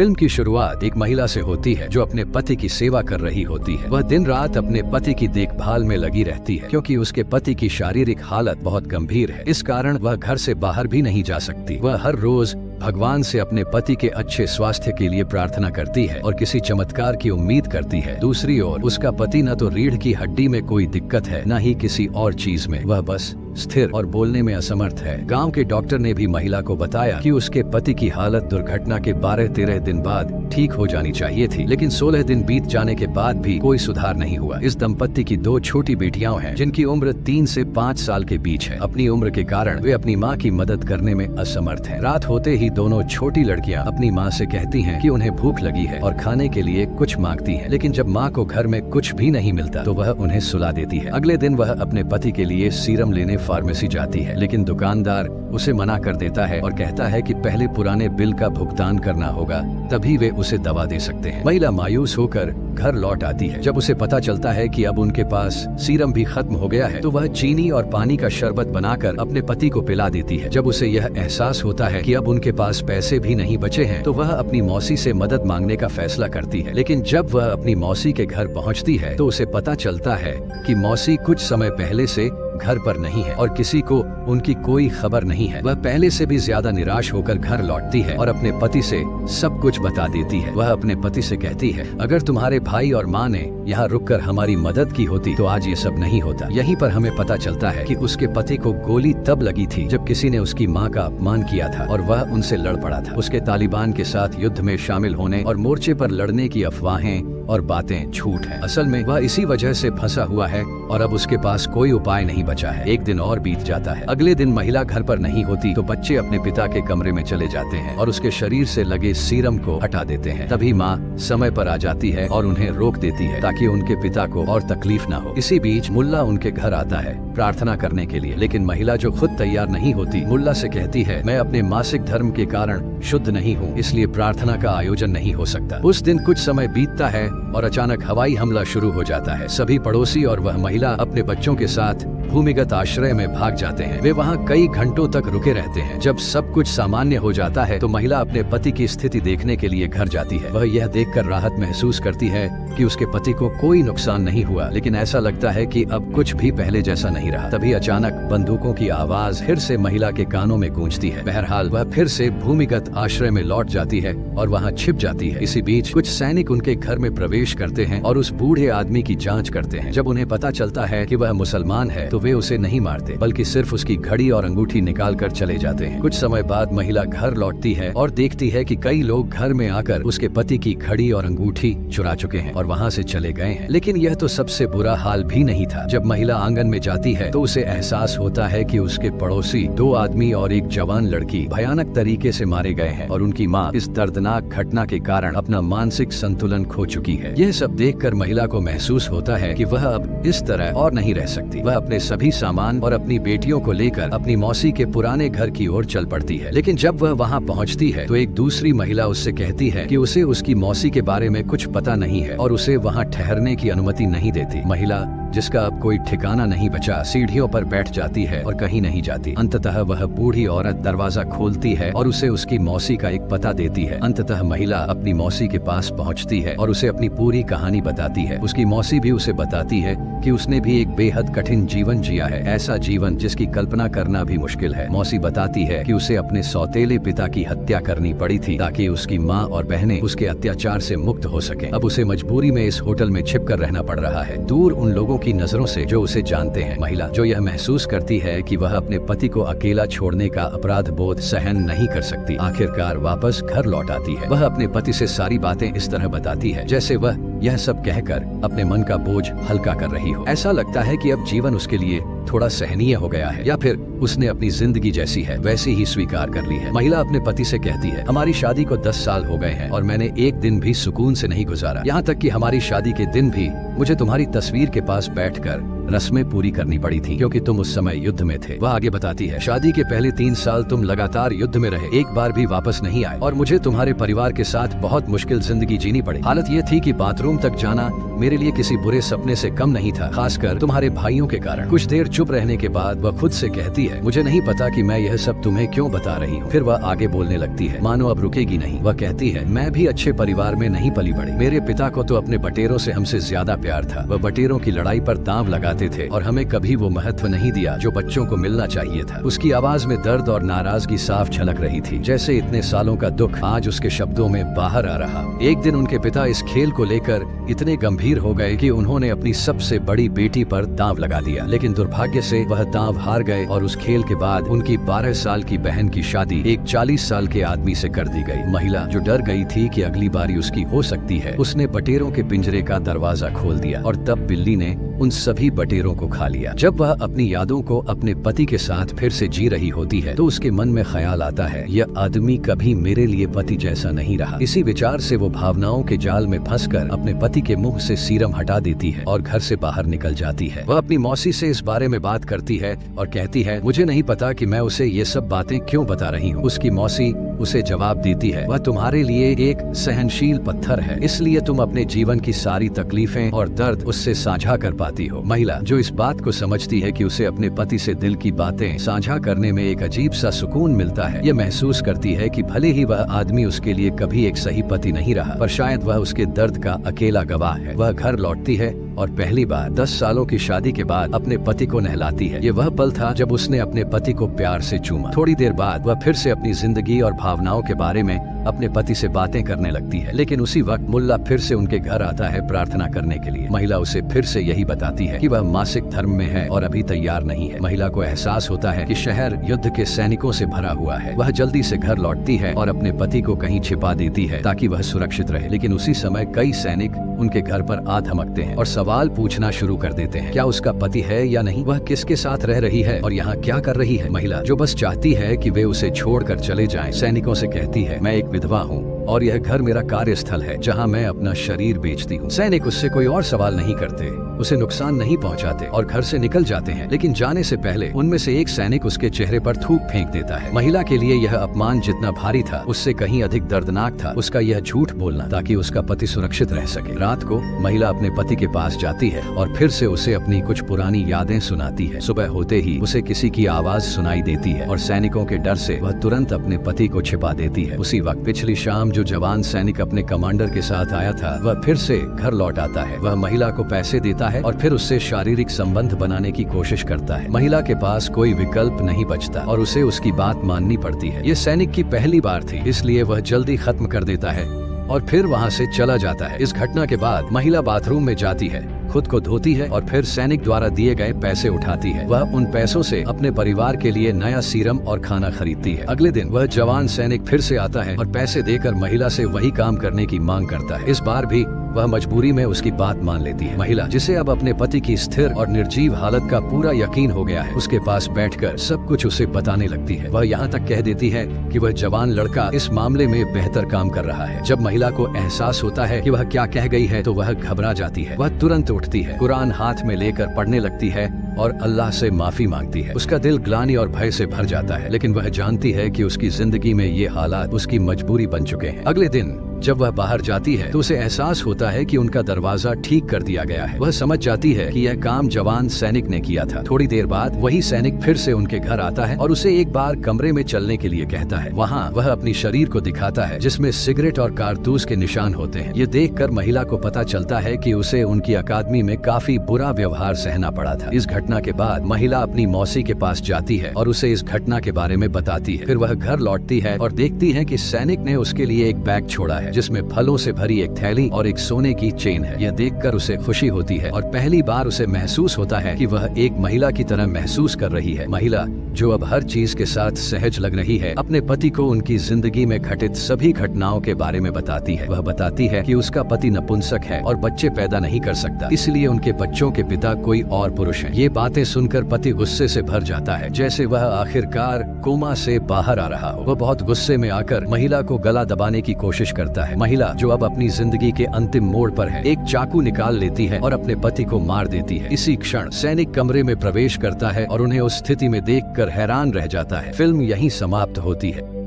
Film की शुरुआत एक महिला से होती है जो अपने पति की सेवा कर रही होती है। वह दिन रात अपने पति की देखभाल में लगी रहती है क्योंकि उसके पति की शारीरिक हालत बहुत गंभीर है। इस कारण वह घर से बाहर भी नहीं जा सकती। वह हर रोज भगवान से अपने पति के अच्छे स्वास्थ्य के लिए प्रार्थना करती है और किसी चमत्कार की उम्मीद करती है। दूसरी ओर उसका पति न तो रीढ़ की हड्डी में कोई दिक्कत है, न ही किसी और चीज में। वह बस स्थिर और बोलने में असमर्थ है। गांव के डॉक्टर ने भी महिला को बताया कि उसके पति की हालत दुर्घटना के 12-13 दिन बाद ठीक हो जानी चाहिए थी, लेकिन 16 दिन बीत जाने के बाद भी कोई सुधार नहीं हुआ। इस दंपत्ति की 2 छोटी बेटियां हैं जिनकी उम्र 3 से 5 साल के बीच है। अपनी उम्र के कारण वे अपनी माँ की मदद करने में असमर्थ हैं। रात होते ही दोनों छोटी लड़कियां अपनी माँ से कहती हैं कि उन्हें भूख लगी है और खाने के लिए कुछ मांगती हैं, लेकिन जब माँ को घर में कुछ भी नहीं मिलता तो वह उन्हें सुला देती है। अगले दिन वह अपने पति के लिए सीरम लेने फार्मेसी जाती है, लेकिन दुकानदार उसे मना कर देता है और कहता है कि पहले पुराने बिल का भुगतान करना होगा, तभी वे उसे दवा दे सकते हैं। महिला मायूस होकर घर लौट आती है। जब उसे पता चलता है कि अब उनके पास सीरम भी खत्म हो गया है तो वह चीनी और पानी का शरबत बनाकर अपने पति को पिला देती है। जब उसे यह एहसास होता है कि अब उनके पास पैसे भी नहीं बचे हैं तो वह अपनी मौसी से मदद मांगने का फैसला करती है। लेकिन जब वह अपनी मौसी के घर पहुंचती है तो उसे पता चलता है कि मौसी कुछ समय पहले से घर पर नहीं है और किसी को उनकी कोई खबर नहीं है। वह पहले से भी ज्यादा निराश होकर घर लौटती है और अपने पति से सब कुछ बता देती है। वह अपने पति से कहती है, अगर तुम्हारे भाई और माँ ने यहाँ रुककर हमारी मदद की होती तो आज ये सब नहीं होता। यहीं पर हमें पता चलता है कि उसके पति को गोली तब लगी थी जब किसी ने उसकी माँ का अपमान किया था और वह उनसे लड़ पड़ा था। उसके तालिबान के साथ युद्ध में शामिल होने और मोर्चे पर लड़ने की अफवाहें और बातें झूठ हैं। असल में वह इसी वजह से फंसा हुआ है और अब उसके पास कोई उपाय नहीं बचा है। एक दिन और बीत जाता है। अगले दिन महिला घर पर नहीं होती तो बच्चे अपने पिता के कमरे में चले जाते हैं और उसके शरीर से लगे सीरम को हटा देते हैं। तभी माँ समय पर आ जाती है और उन्हें रोक देती है ताकि उनके पिता को और तकलीफ न हो। इसी बीच मुल्ला उनके घर आता है प्रार्थना करने के लिए, लेकिन महिला जो खुद तैयार नहीं होती मुल्ला से कहती है, मैं अपने मासिक धर्म के कारण शुद्ध नहीं हूँ, इसलिए प्रार्थना का आयोजन नहीं हो सकता। उस दिन कुछ समय बीतता है और अचानक हवाई हमला शुरू हो जाता है। सभी पड़ोसी और वह महिला अपने बच्चों के साथ भूमिगत आश्रय में भाग जाते हैं। वे वहाँ कई घंटों तक रुके रहते हैं। जब सब कुछ सामान्य हो जाता है तो महिला अपने पति की स्थिति देखने के लिए घर जाती है। वह यह देखकर राहत महसूस करती है कि उसके पति को कोई नुकसान नहीं हुआ, लेकिन ऐसा लगता है कि अब कुछ भी पहले जैसा नहीं रहा। तभी अचानक बंदूकों की आवाज फिर से महिला के कानों में गूंजती है। बहरहाल वह फिर से भूमिगत आश्रय में लौट जाती है और वहाँ छिप जाती है। इसी बीच कुछ सैनिक उनके घर में प्रवेश करते हैं और उस बूढ़े आदमी की जांच करते हैं। जब उन्हें पता चलता है कि वह मुसलमान है तो वे उसे नहीं मारते बल्कि सिर्फ उसकी घड़ी और अंगूठी निकाल कर चले जाते हैं। कुछ समय बाद महिला घर लौटती है और देखती है कि कई लोग घर में आकर उसके पति की घड़ी और अंगूठी चुरा चुके हैं और वहाँ से चले गए हैं। लेकिन यह तो सबसे बुरा हाल भी नहीं था। जब महिला आंगन में जाती है तो उसे एहसास होता है कि उसके पड़ोसी 2 आदमी और एक जवान लड़की भयानक तरीके से मारे गए हैं और उनकी माँ इस दर्दनाक घटना के कारण अपना मानसिक संतुलन खो चुकी है। यह सब देखकर महिला को महसूस होता है कि वह अब इस तरह और नहीं रह सकती। वह अपने सभी सामान और अपनी बेटियों को लेकर अपनी मौसी के पुराने घर की ओर चल पड़ती है। लेकिन जब वह वहां पहुंचती है तो एक दूसरी महिला उससे कहती है कि उसे उसकी मौसी के बारे में कुछ पता नहीं है और उसे वहां ठहरने की अनुमति नहीं देती। महिला जिसका अब कोई ठिकाना नहीं बचा सीढ़ियों पर बैठ जाती है और कहीं नहीं जाती। अंततः वह बूढ़ी औरत दरवाजा खोलती है और उसे उसकी मौसी का एक पता देती है। अंततः महिला अपनी मौसी के पास पहुंचती है और उसे अपनी पूरी कहानी बताती है। उसकी मौसी भी उसे बताती है कि उसने भी एक बेहद कठिन जीवन जिया है, ऐसा जीवन जिसकी कल्पना करना भी मुश्किल है। मौसी बताती है कि उसे अपने सौतेले पिता की हत्या करनी पड़ी थी ताकि उसकी माँ और बहनें उसके अत्याचार से मुक्त हो सके। अब उसे मजबूरी में इस होटल में छिपकर रहना पड़ रहा है, दूर उन लोगों की नजरों से जो उसे जानते हैं। महिला जो यह महसूस करती है कि वह अपने पति को अकेला छोड़ने का अपराध बोध सहन नहीं कर सकती, आखिरकार वापस घर लौट आती है। वह अपने पति से सारी बातें इस तरह बताती है जैसे वह यह सब कहकर अपने मन का बोझ हल्का कर रही हो। ऐसा लगता है कि अब जीवन उसके लिए थोड़ा सहनीय हो गया है या फिर उसने अपनी जिंदगी जैसी है वैसी ही स्वीकार कर ली है। महिला अपने पति से कहती है, हमारी शादी को 10 साल हो गए हैं और मैंने एक दिन भी सुकून से नहीं गुजारा। यहाँ तक कि हमारी शादी के दिन भी मुझे तुम्हारी तस्वीर के पास बैठकर रस्में पूरी करनी पड़ी थी क्योंकि तुम उस समय युद्ध में थे। वह आगे बताती है, शादी के पहले 3 साल तुम लगातार युद्ध में रहे, एक बार भी वापस नहीं आए और मुझे तुम्हारे परिवार के साथ बहुत मुश्किल जिंदगी जीनी पड़ी। हालत ये थी कि बाथरूम तक जाना मेरे लिए किसी बुरे सपने से कम नहीं था, खासकर तुम्हारे भाइयों के कारण। कुछ देर चुप रहने के बाद वह खुद से कहती है, मुझे नहीं पता कि मैं यह सब तुम्हें क्यों बता रही हूँ। फिर वह आगे बोलने लगती है, मानो अब रुकेगी नहीं। वह कहती है, मैं भी अच्छे परिवार में नहीं पली बड़ी। मेरे पिता को तो अपने बटेरों से हमसे ज्यादा प्यार था। वह बटेरों की लड़ाई पर दांव लगाते थे और हमें कभी वो महत्व नहीं दिया जो बच्चों को मिलना चाहिए था। उसकी आवाज में दर्द और नाराजगी साफ झलक रही थी, जैसे इतने सालों का दुख आज उसके शब्दों में बाहर आ रहा। एक दिन उनके पिता इस खेल को लेकर इतने गंभीर हो गए कि उन्होंने अपनी सबसे बड़ी बेटी पर दांव लगा दिया, लेकिन दुर्भाग्य से वह दांव हार गए और उस खेल के बाद उनकी 12 साल की बहन की शादी एक 40 साल के आदमी से कर दी गई। महिला जो डर गई थी कि अगली बारी उसकी हो सकती है, उसने बटेरों के पिंजरे का दरवाजा खोल दिया और तब बिल्ली ने उन सभी बटेरों को खा लिया। जब वह अपनी यादों को अपने पति के साथ फिर से जी रही होती है तो उसके मन में ख्याल आता है, यह आदमी कभी मेरे लिए पति जैसा नहीं रहा। इसी विचार से वो भावनाओं के जाल में फंसकर अपने पति के मुंह से सीरम हटा देती है और घर से बाहर निकल जाती है। वह अपनी मौसी से इस बारे में बात करती है और कहती है, मुझे नहीं पता कि मैं उसे ये सब बातें क्यों बता रही हूँ। उसकी मौसी उसे जवाब देती है, वह तुम्हारे लिए एक सहनशील पत्थर है, इसलिए तुम अपने जीवन की सारी तकलीफें और दर्द उससे साझा कर पाती हो। महिला जो इस बात को समझती है कि उसे अपने पति से दिल की बातें साझा करने में एक अजीब सा सुकून मिलता है, यह महसूस करती है कि भले ही वह आदमी उसके लिए कभी एक सही पति नहीं रहा, पर शायद वह उसके दर्द का अकेला गवाह है। वह घर लौटती है और पहली बार 10 सालों की शादी के बाद अपने पति को नहलाती है। ये वह पल था जब उसने अपने पति को प्यार से चूमा। थोड़ी देर बाद वह फिर से अपनी जिंदगी और भावनाओं के बारे में अपने पति से बातें करने लगती है, लेकिन उसी वक्त मुल्ला फिर से उनके घर आता है प्रार्थना करने के लिए। महिला उसे फिर से यही बताती है कि वह मासिक धर्म में है और अभी तैयार नहीं है। महिला को एहसास होता है कि शहर युद्ध के सैनिकों से भरा हुआ है। वह जल्दी से घर लौटती है और अपने पति को कहीं छिपा देती है ताकि वह सुरक्षित रहे, लेकिन उसी समय कई सैनिक उनके घर पर आ धमकते हैं और सवाल पूछना शुरू कर देते हैं, क्या उसका पति है या नहीं, वह किसके साथ रह रही है और यहाँ क्या कर रही है। महिला जो बस चाहती है कि वे उसे छोड़कर चले जाएं, सैनिकों से कहती है, मैं एक विधवा हूँ और यह घर मेरा कार्यस्थल है जहाँ मैं अपना शरीर बेचती हूँ। सैनिक उससे कोई और सवाल नहीं करते, उसे नुकसान नहीं पहुँचाते और घर से निकल जाते हैं, लेकिन जाने से पहले उनमें से एक सैनिक उसके चेहरे पर थूक फेंक देता है। महिला के लिए यह अपमान जितना भारी था उससे कहीं अधिक दर्दनाक था उसका यह झूठ बोलना ताकि उसका पति सुरक्षित रह सके। रात को महिला अपने पति के पास जाती है और फिर से उसे अपनी कुछ पुरानी यादें सुनाती है। सुबह होते ही उसे किसी की आवाज सुनाई देती है और सैनिकों के डर से वह तुरंत अपने पति को छिपा देती है। उसी वक्त पिछली शाम जो जवान सैनिक अपने कमांडर के साथ आया था वह फिर से घर लौट आता है। वह महिला को पैसे देता है और फिर उससे शारीरिक संबंध बनाने की कोशिश करता है। महिला के पास कोई विकल्प नहीं बचता और उसे उसकी बात माननी पड़ती है। ये सैनिक की पहली बार थी, इसलिए वह जल्दी खत्म कर देता है और फिर वहाँ से चला जाता है। इस घटना के बाद महिला बाथरूम में जाती है, खुद को धोती है और फिर सैनिक द्वारा दिए गए पैसे उठाती है। वह उन पैसों से अपने परिवार के लिए नया सीरम और खाना खरीदती है। अगले दिन वह जवान सैनिक फिर से आता है और पैसे देकर महिला से वही काम करने की मांग करता है। इस बार भी वह मजबूरी में उसकी बात मान लेती है। महिला जिसे अब अपने पति की स्थिर और निर्जीव हालत का पूरा यकीन हो गया है, उसके पास बैठकर सब कुछ उसे बताने लगती है। वह यहाँ तक कह देती है कि वह जवान लड़का इस मामले में बेहतर काम कर रहा है। जब महिला को एहसास होता है कि वह क्या कह गई है तो वह घबरा जाती है। वह तुरंत उठती है, कुरान हाथ में लेकर पढ़ने लगती है और अल्लाह से माफी मांगती है। उसका दिल ग्लानि और भय से भर जाता है, लेकिन वह जानती है कि उसकी जिंदगी में ये हालात उसकी मजबूरी बन चुके हैं। अगले दिन जब वह बाहर जाती है तो उसे एहसास होता है कि उनका दरवाजा ठीक कर दिया गया है। वह समझ जाती है कि यह काम जवान सैनिक ने किया था। थोड़ी देर बाद वही सैनिक फिर से उनके घर आता है और उसे एक बार कमरे में चलने के लिए कहता है। वहाँ वह अपनी शरीर को दिखाता है जिसमें सिगरेट और कारतूस के निशान होते हैं। ये देखकर महिला को पता चलता है कि उसे उनकी अकादमी में काफी बुरा व्यवहार सहना पड़ा था। इस घटना के बाद महिला अपनी मौसी के पास जाती है और उसे इस घटना के बारे में बताती है। फिर वह घर लौटती है और देखती है कि सैनिक ने उसके लिए एक बैग छोड़ा है जिसमें फलों से भरी एक थैली और एक सोने की चेन है। यह देखकर उसे खुशी होती है और पहली बार उसे महसूस होता है कि वह एक महिला की तरह महसूस कर रही है। महिला जो अब हर चीज के साथ सहज लग रही है, अपने पति को उनकी जिंदगी में घटित सभी घटनाओं के बारे में बताती है। वह बताती है कि उसका पति नपुंसक है और बच्चे पैदा नहीं कर सकता, इसलिए उनके बच्चों के पिता कोई और पुरुष है। ये बातें सुनकर पति गुस्से से भर जाता है, जैसे वह आखिरकार कोमा से बाहर आ रहा हो। वह बहुत गुस्से में आकर महिला को गला दबाने की कोशिश करता जाता है। महिला जो अब अपनी जिंदगी के अंतिम मोड़ पर है, एक चाकू निकाल लेती है और अपने पति को मार देती है। इसी क्षण सैनिक कमरे में प्रवेश करता है और उन्हें उस स्थिति में देखकर हैरान रह जाता है। फिल्म यहीं समाप्त होती है।